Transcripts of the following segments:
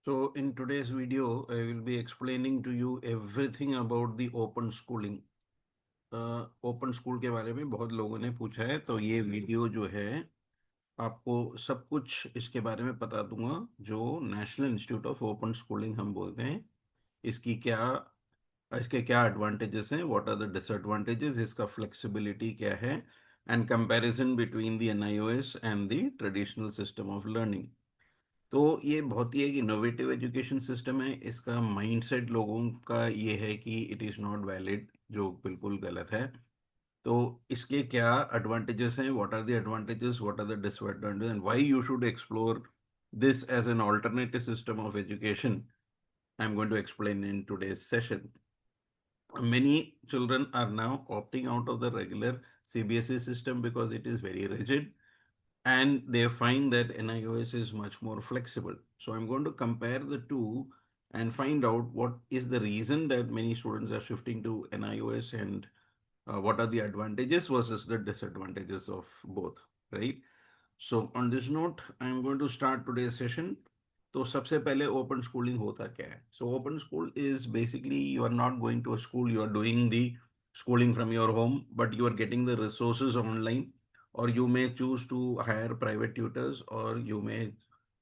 So in today's video, I will be explaining to you everything about the open schooling. Open school के बारे में बहुत लोगों ने पूछा है, तो ये वीडियो जो है आपको सब कुछ इसके बारे में बता दूंगा। जो national institute of open schooling हम बोलते हैं, इसकी क्या इसके क्या एडवांटेजेस हैं, व्हाट आर द डिसएडवांटेजेस, इसका फ्लेक्सिबिलिटी क्या है, and comparison between the NIOS and the traditional system of learning. तो ये बहुत ही एक इनोवेटिव एजुकेशन सिस्टम है। इसका माइंडसेट लोगों का ये है कि इट इज़ नॉट वैलिड, जो बिल्कुल गलत है। तो इसके क्या एडवांटेजेस हैं, what are the advantages, what are the disadvantages, and why you should explore this as an alternative system of education, I'm going to explain in today's session. Many children are now opting out of the regular CBSE system because it is very rigid, and they find that NIOS is much more flexible. So I'm going to compare the two and find out what is the reason that many students are shifting to NIOS, and what are the advantages versus the disadvantages of both, right? So on this note, I'm going to start today's session. तो सबसे पहले open schooling होता क्या है? So open school is basically you are not going to a school, you are doing the schooling from your home, but you are getting the resources online, or you may choose to hire private tutors, or you may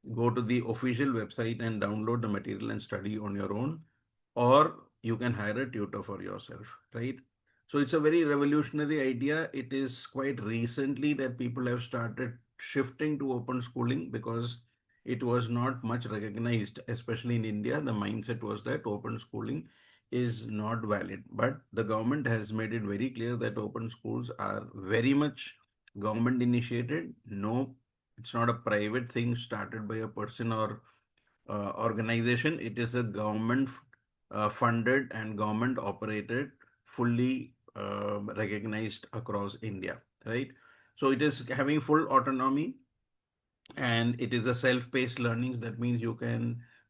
go to the official website and download the material and study on your own, or you can hire a tutor for yourself, right? So it's a very revolutionary idea. It is quite recently that people have started shifting to open schooling because it was not much recognized, especially in India. The mindset was that open schooling is not valid. But the government has made it very clear that open schools are very much government initiated. No, it's not a private thing started by a person or organization. It is a government funded and government operated, fully recognized across India, right? So it is having full autonomy, and it is a self-paced learning. That means you can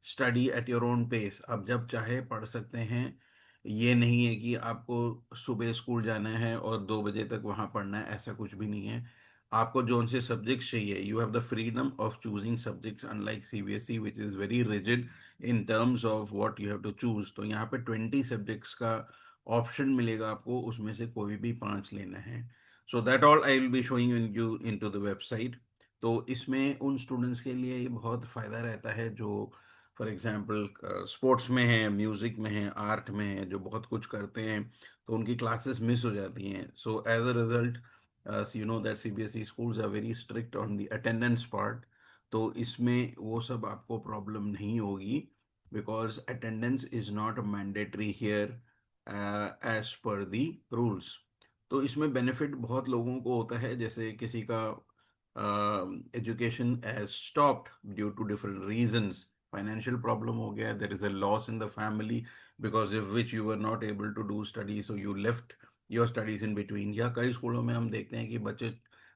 study at your own pace. आप जब चाहे पढ़ सकते हैं। ये नहीं है कि आपको सुबह स्कूल जाना है और 2 बजे तक वहाँ पढ़ना है, ऐसा कुछ भी नहीं है। आपको जोन से सब्जेक्ट्स चाहिए, you have the freedom of choosing subjects, unlike CBSE which is very rigid in terms of what you have to choose. तो यहाँ पे 20 सब्जेक्ट्स का ऑप्शन मिलेगा आपको, उसमें से कोई भी 5 लेना है। So that all I will be showing you into the website. तो इसमें उन स्टूडेंट्स के लिए ये बहुत फ़ायदा रहता है जो फॉर एग्जांपल स्पोर्ट्स में है, म्यूज़िक में है, आर्ट में है, जो बहुत कुछ करते हैं, तो उनकी क्लासेस मिस हो जाती हैं। So as a result, you know that CBSE schools are very strict on the attendance part. तो इसमें वो सब आपको प्रॉब्लम नहीं होगी, because attendance is not mandatory here as per the rules. तो इसमें बेनिफिट बहुत लोगों को होता है, जैसे किसी का education has stopped due to different reasons. Financial problem हो गया, there is a loss in the family because of which you were not able to do study, so you left your studies in between. या कई स्कूलों में हम देखते हैं कि बच्चे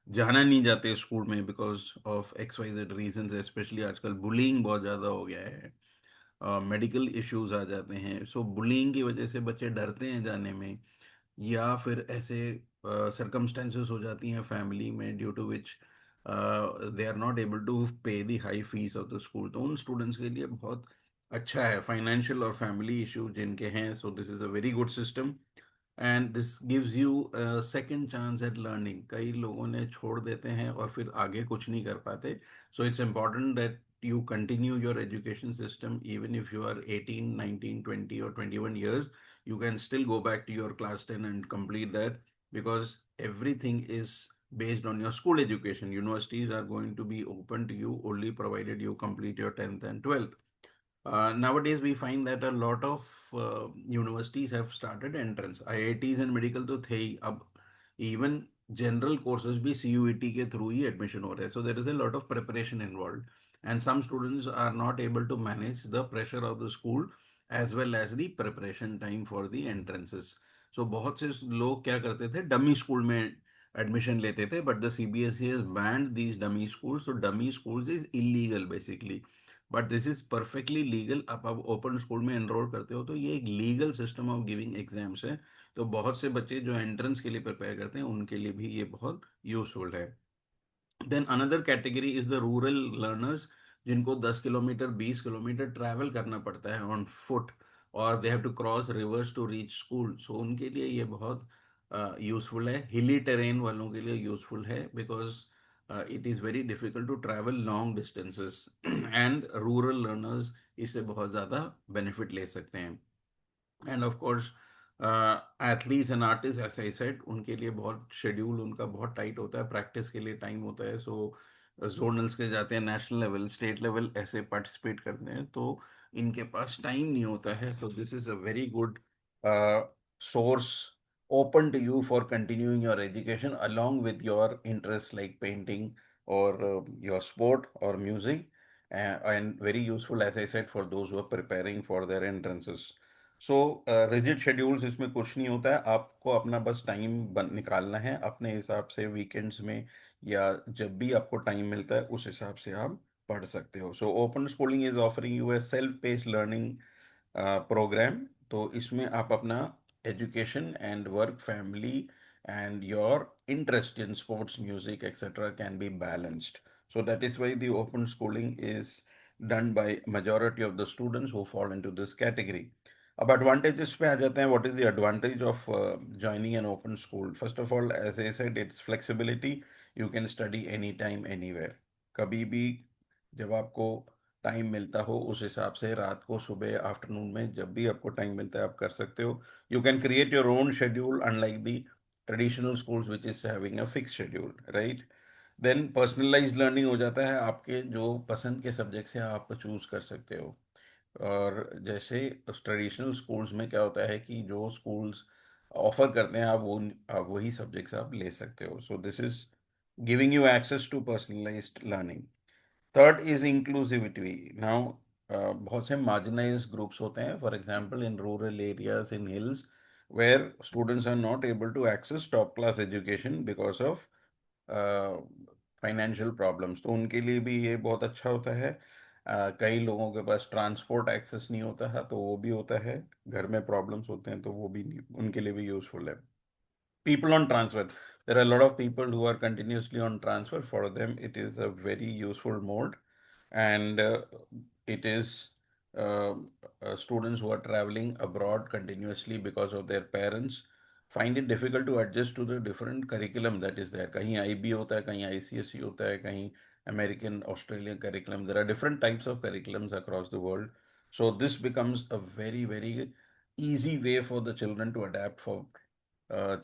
जाना नहीं जाते स्कूल में because of XYZ reasons, especially आजकल bullying बहुत ज़्यादा हो गया है, मेडिकल इश्यूज आ जाते हैं। सो बुलिंग की वजह से बच्चे डरते हैं जाने में, या फिर ऐसे सरकमस्टेंसेस हो जाती हैं फैमिली में due to which they are not able to pay the high fees of the school. तो उन स्टूडेंट्स के लिए बहुत अच्छा है, फाइनेंशियल और फैमिली इशू जिनके हैं। So this is a very good system, and this gives you second chance at learning. कई लोगों ने छोड़ देते हैं और फिर आगे कुछ नहीं कर पाते। So it's important that you continue your education system. Even if you are 18, 19, 20 or 21 years, you can still go back to your class 10 and complete that, because everything is based on your school education. Universities are going to be open to you only provided you complete your 10th and 12th. Nowadays, we find that a lot of universities have started entrance. IITs and medical तो थे ही, अब even general courses भी CUET के through ही admission हो रहे हैं. So there is a lot of preparation involved, and some students are not able to manage the pressure of the school as well as the preparation time for the entrances. So बहुत से लोग क्या करते थे, dummy school में admission लेते थे, but the CBSE has banned these dummy schools. So dummy schools is illegal basically, but this is perfectly legal. आप ओपन स्कूल में एनरोल करते हो तो ये एक legal system of giving exams है। तो बहुत से बच्चे जो एंट्रेंस के लिए प्रिपेयर करते हैं उनके लिए भी ये बहुत यूजफुल है। Then another category is the rural learners. जिनको 10 किलोमीटर 20 किलोमीटर ट्रैवल करना पड़ता है ऑन फुट, और they have to cross rivers to reach school, so उनके लिए ये बहुत यूज़फुल है। हिली टेरेन वालों के लिए यूज़फुल है, because it is very difficult to travel long distances and rural learners इससे बहुत ज़्यादा बेनिफिट ले सकते हैं। And of course athletes and artist, as I said, उनके लिए बहुत शेड्यूल उनका बहुत टाइट होता है, प्रैक्टिस के लिए टाइम होता है, सो जोनल्स के जाते हैं, नेशनल लेवल स्टेट लेवल ऐसे पार्टिसिपेट करते हैं, तो इनके पास टाइम नहीं होता है। सो this is a very good source open to you for continuing your education along with your interests like painting or your sport or music, and very useful, as I said, for those who are preparing for their entrances. So rigid schedules इसमें कुछ नहीं होता है, आपको अपना बस time निकालना है अपने हिसाब से, वीकेंड्स में या जब भी आपको टाइम मिलता है उस हिसाब से आप पढ़ सकते हो। So open schooling is offering you a self paced learning program. तो इसमें आप अपना education and work, family and your interest in sports, music etcetera can be balanced. So that is why the open schooling is done by majority of the students who fall into this category. अब advantages पे आ जाते हैं. What is the advantage of joining an open school? First of all, as I said, it's flexibility. You can study anytime, anywhere. कभी भी जब आपको time मिलता हो उस हिसाब से, रात को, सुबह, आफ्टरनून में, जब भी आपको टाइम मिलता है आप कर सकते हो. You can create your own schedule unlike the traditional schools which is having a fix schedule, right. Then personalize learning हो जाता है, आपके जो पसंद के सब्जेक्ट्स हैं आप चूज कर सकते हो. और जैसे ट्रेडिशनल स्कूल्स में क्या होता है कि जो स्कूल्स ऑफर करते हैं आप वही सब्जेक्ट्स आप ले सकते हो. So this is giving you access to personalized learning. Third is inclusivity. Now बहुत से मार्जिनाइज्ड ग्रुप्स होते हैं, for example in rural areas, in hills, where students are not able to access top class education because of financial problems. तो उनके लिए भी ये बहुत अच्छा होता है. कई लोगों के पास ट्रांसपोर्ट एक्सेस नहीं होता है, तो वो भी होता है. घर में प्रॉब्लम्स होते हैं तो वो भी उनके लिए भी यूज़फुल है. People on transfer, there are a lot of people who are continuously on transfer. For them it is a very useful mode. And it is uh, students who are traveling abroad continuously because of their parents find it difficult to adjust to the different curriculum that is there. कहीं IB होता है, कहीं ICSE होता है, कहीं American Australian curriculum. There are different types of curriculums across the world. So this becomes a very very easy way for the children to adapt, for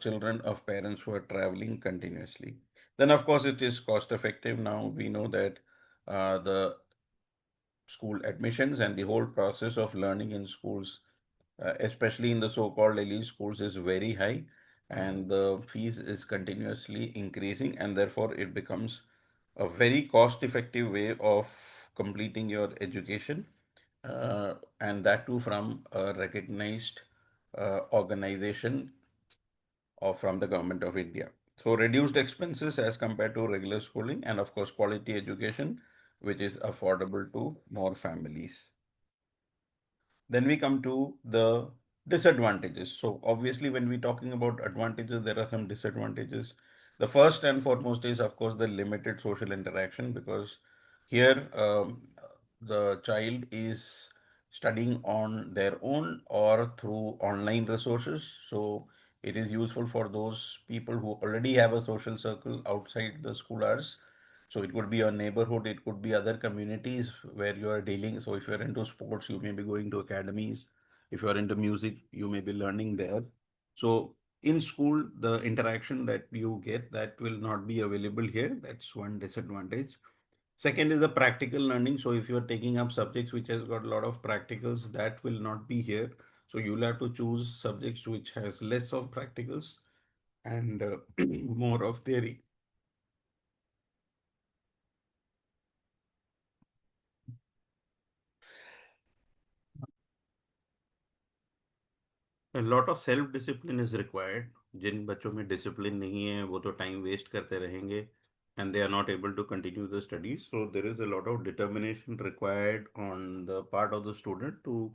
children of parents who are traveling continuously. Then, of course, it is cost effective. Now we know that the school admissions and the whole process of learning in schools, especially in the so-called elite schools, is very high, and the fees is continuously increasing, and therefore it becomes a very cost-effective way of completing your education, and that too from a recognized organization or from the government of India. So reduced expenses as compared to regular schooling, and of course quality education which is affordable to more families. Then we come to the disadvantages. So obviously when we're talking about advantages, there are some disadvantages. The first and foremost is of course the limited social interaction, because here the child is studying on their own or through online resources. So it is useful for those people who already have a social circle outside the school hours. So it could be a neighborhood, it could be other communities where you are dealing. So if you're into sports, you may be going to academies. If you're into music, you may be learning there. So in school, the interaction that you get, that will not be available here. That's one disadvantage. Second is the practical learning. So if you're taking up subjects which has got a lot of practicals, that will not be here. So you'll have to choose subjects which has less of practicals and more of theory. A lot of self discipline is required. जिन बच्चों में discipline नहीं है वो तो time waste करते रहेंगे, and they are not able to continue the studies. So there is a lot of determination required on the part of the student to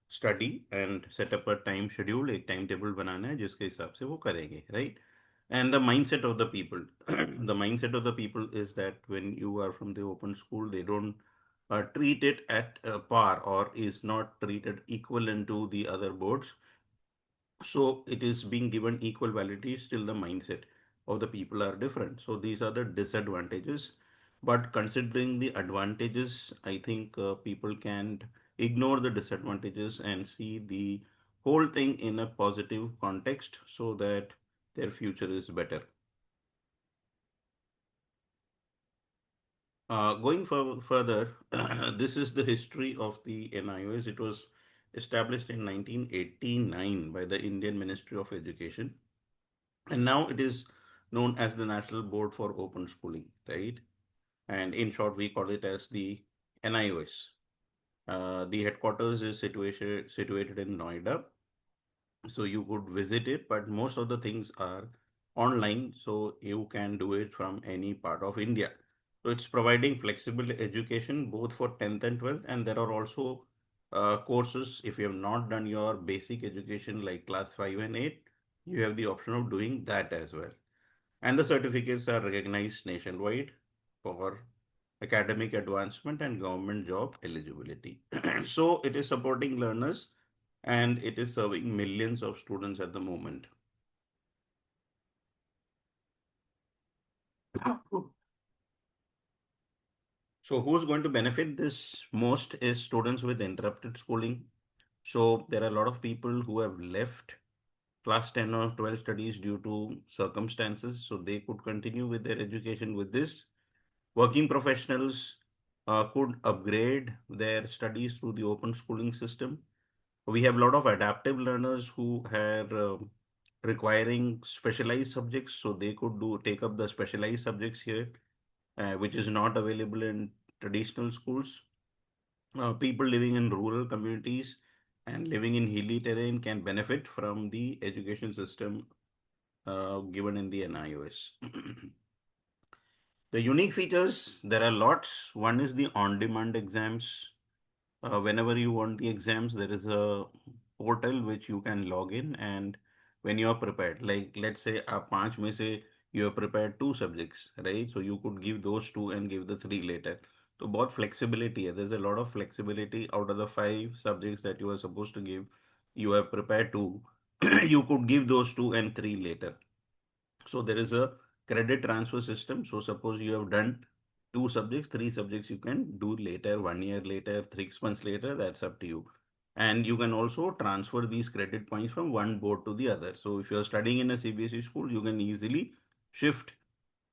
study and set up a time schedule. एक time table बनाना है जिसके हिसाब से वो करेंगे, right? And the mindset of the people, the mindset of the people is that when you are from the open school, they don't treat it at par or is not treated equivalent to the other boards. So it is being given equal validity, still the mindset of the people are different. So these are the disadvantages. But considering the advantages, I think people can ignore the disadvantages and see the whole thing in a positive context so that their future is better. Going further, this is the history of the NIOS. It was established in 1989 by the Indian Ministry of Education, and now it is known as the National Board for Open Schooling, right? And in short, we call it as the NIOS. The headquarters is situated in Noida, so you could visit it, but most of the things are online, so you can do it from any part of India. So it's providing flexible education both for 10th and 12th, and there are also courses. If you have not done your basic education like class 5 and 8, you have the option of doing that as well. And the certificates are recognized nationwide for academic advancement and government job eligibility. So it is supporting learners and it is serving millions of students at the moment. So who's going to benefit this most is students with interrupted schooling. So there are a lot of people who have left class 10 or 12 studies due to circumstances. So they could continue with their education with this. Working professionals could upgrade their studies through the open schooling system. We have a lot of adaptive learners who are requiring specialized subjects, so they could do take up the specialized subjects here, which is not available in traditional schools. People living in rural communities and living in hilly terrain can benefit from the education system given in the NIOS. The unique features, there are lots. One is the on-demand exams. Whenever you want the exams, there is a portal which you can log in, and when you are prepared, like let's say आप पांच में से you have prepared two subjects, right? So you could give those two and give the three later. So बहुत flexibility है. There's a lot of flexibility out of the five subjects that you are supposed to give. You have prepared two. You could give those two and three later. So there is a credit transfer system. So suppose you have done two subjects, three subjects you can do later, 1 year later, 6 months later, that's up to you. And you can also transfer these credit points from one board to the other. So if you're studying in a CBSE school, you can easily shift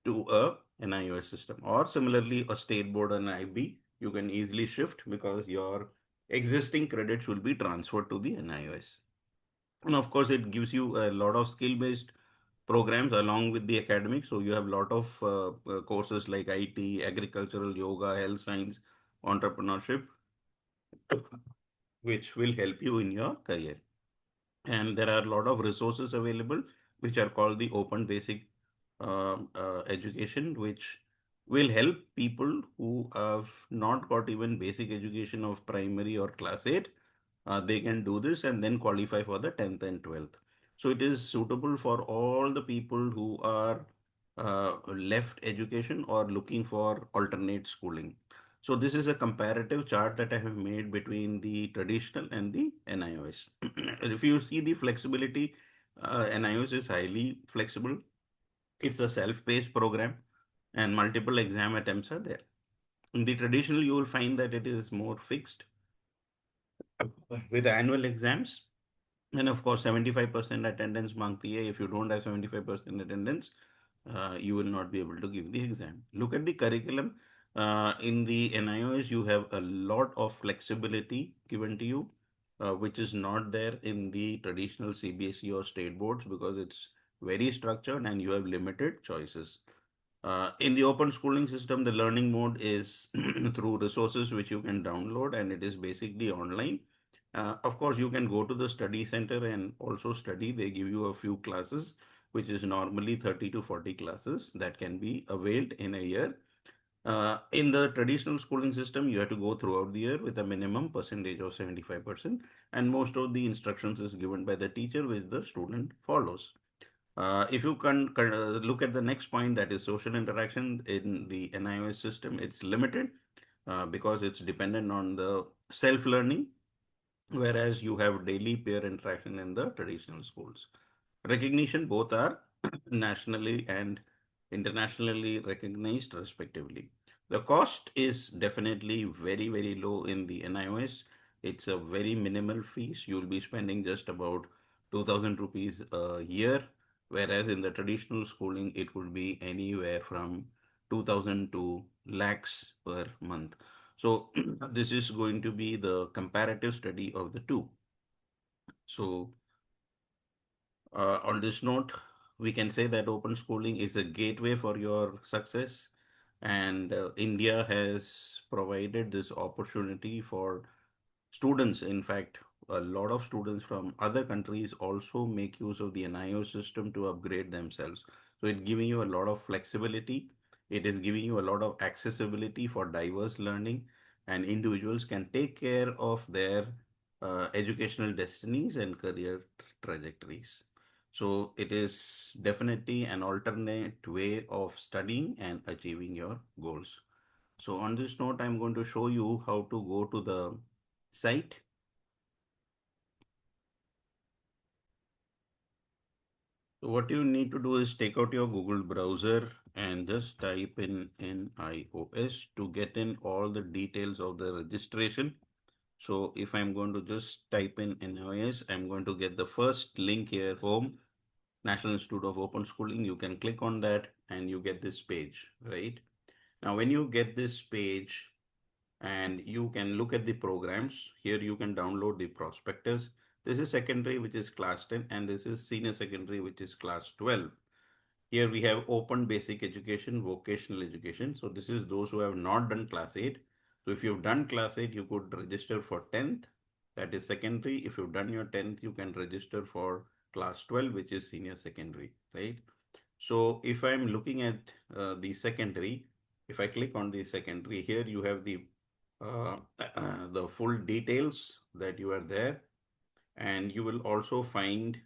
to a NIOS system, or similarly a state board and IB, you can easily shift because your existing credits will be transferred to the NIOS. And of course, it gives you a lot of skill-based programs along with the academic. So you have a lot of courses like IT, agricultural, yoga, health science, entrepreneurship, which will help you in your career. And there are a lot of resources available, which are called the open basic education, which will help people who have not got even basic education of primary or class 8. They can do this and then qualify for the 10th and 12th. So it is suitable for all the people who are left education or looking for alternate schooling. So this is a comparative chart that I have made between the traditional and the NIOS. If you see the flexibility, NIOS is highly flexible. It's a self-paced program and multiple exam attempts are there. In the traditional, you will find that it is more fixed with annual exams. And of course, 75% attendance मांगती है. If you don't have 75% attendance, you will not be able to give the exam. Look at the curriculum. In the NIOS, you have a lot of flexibility given to you, which is not there in the traditional CBSE or state boards because it's very structured and you have limited choices. In the open schooling system, the learning mode is through resources which you can download and it is basically online. Of course, you can go to the study center and also study. They give you a few classes, which is normally 30 to 40 classes that can be availed in a year. In the traditional schooling system, you have to go throughout the year with a minimum percentage of 75%, and most of the instructions is given by the teacher, which the student follows. If you look at the next point, that is social interaction in the NIOS system, it's limited. because it's dependent on the self-learning, whereas you have daily peer interaction in the traditional schools. Recognition both are nationally and internationally recognized respectively. The cost is definitely very, very low in the NIOS. It's a very minimal fees. You'll be spending just about 2000 rupees a year, whereas in the traditional schooling, it could be anywhere from 2000 to lakhs per month. So this is going to be the comparative study of the two. So on this note, we can say that open schooling is a gateway for your success, and India has provided this opportunity for students. In fact, a lot of students from other countries also make use of the NIO system to upgrade themselves. So it's giving you a lot of flexibility. It is giving you a lot of accessibility for diverse learning, and individuals can take care of their educational destinies and career trajectories. So it is definitely an alternate way of studying and achieving your goals. So on this note, I'm going to show you how to go to the site. So what you need to do is take out your Google browser and just type in NIOS to get in all the details of the registration. So if I'm going to just type in NIOS, I'm going to get the first link here, home, National Institute of Open Schooling. You can click on that and you get this page, right? Now, when you get this page, and you can look at the programs. Here you can download the prospectus. This is secondary, which is class 10, and this is senior secondary, which is class 12. Here we have open basic education, vocational education. So this is those who have not done class 8. So if you've done class 8, you could register for 10th. That is secondary. If you've done your 10th, you can register for class 12, which is senior secondary, right? So if I'm looking at the secondary, if I click on the secondary, here you have uh, the full details that you are there, and you will also find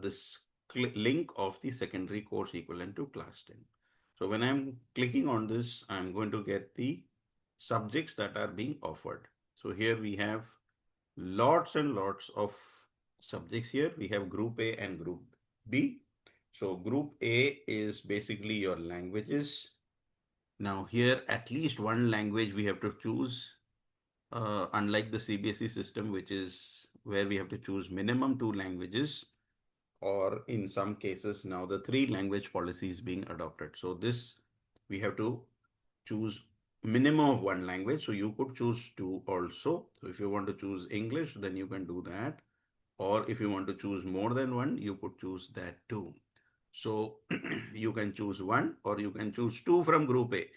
this link of the secondary course equivalent to class 10. So when I'm clicking on this, I'm going to get the subjects that are being offered. So here we have lots and lots of subjects here. We have group A and group B. So group A is basically your languages. Now here at least one language we have to choose, unlike the CBSE system, which is where we have to choose minimum two languages, or in some cases now the three language policy is being adopted. So this we have to choose minimum of one language. So you could choose two also. So if you want to choose English, then you can do that. Or if you want to choose more than one, you could choose that too. So you can choose one or you can choose two from group A.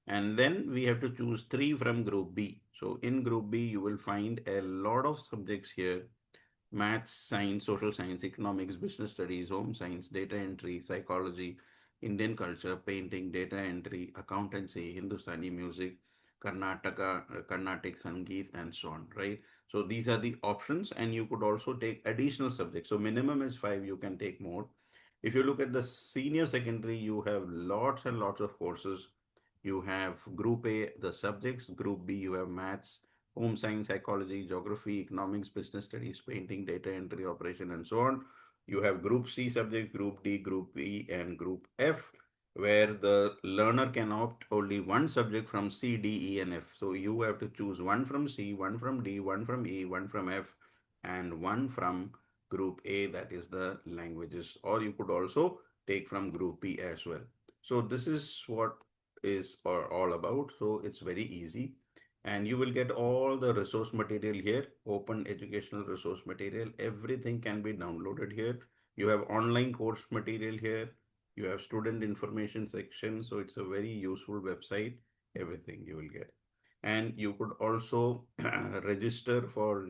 And then we have to choose three from group B. So in group B, you will find a lot of subjects here: maths, science, social science, economics, business studies, home science, data entry, psychology, Indian culture, painting, data entry, accountancy, Hindustani music, Carnatic Sangeet, and so on, right? So these are the options, and you could also take additional subjects. So minimum is five, you can take more. If you look at the senior secondary, you have lots and lots of courses. You have group A, the subjects, group B, you have maths, home science, psychology, geography, economics, business studies, painting, data entry, operation, and so on. You have group C subject, group D, group E, and group F, where the learner can opt only one subject from C, D, E, and F. So you have to choose one from C, one from D, one from E, one from F, and one from group A, that is the languages, or you could also take from group B as well. So this is what is all about. So it's very easy, and you will get all the resource material here, open educational resource material. Everything can be downloaded here. You have online course material here. You have student information section. So it's a very useful website. Everything you will get. And you could also register for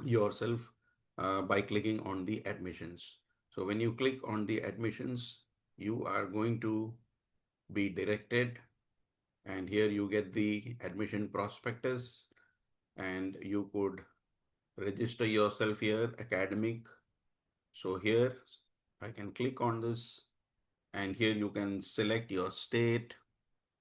yourself by clicking on the admissions. So when you click on the admissions, you are going to be directed, and here you get the admission prospectus, and you could register yourself here, academic. So here I can click on this, and here you can select your state,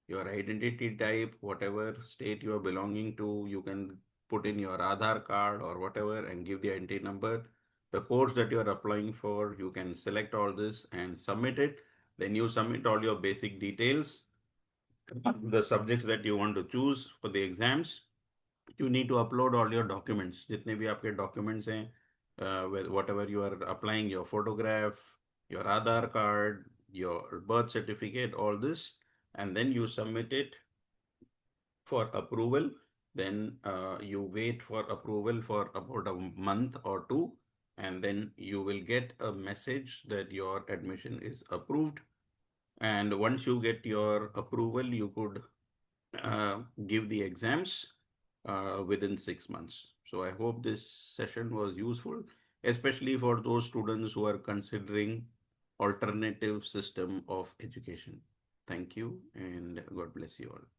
your identity type, whatever state you are belonging to, you can put in your Aadhaar card or whatever and give the entry number. The course that you are applying for, you can select all this and submit it. Then you submit all your basic details, the subjects that you want to choose for the exams. You need to upload all your documents. जितने भी आपके documents हैं, whatever you are applying, your photograph, your Aadhaar card, your birth certificate, all this, and then you submit it for approval. Then you wait for approval for about a month or two, and then you will get a message that your admission is approved. And once you get your approval, you could give the exams within 6 months. So I hope this session was useful, especially for those students who are considering alternative system of education. Thank you and God bless you all.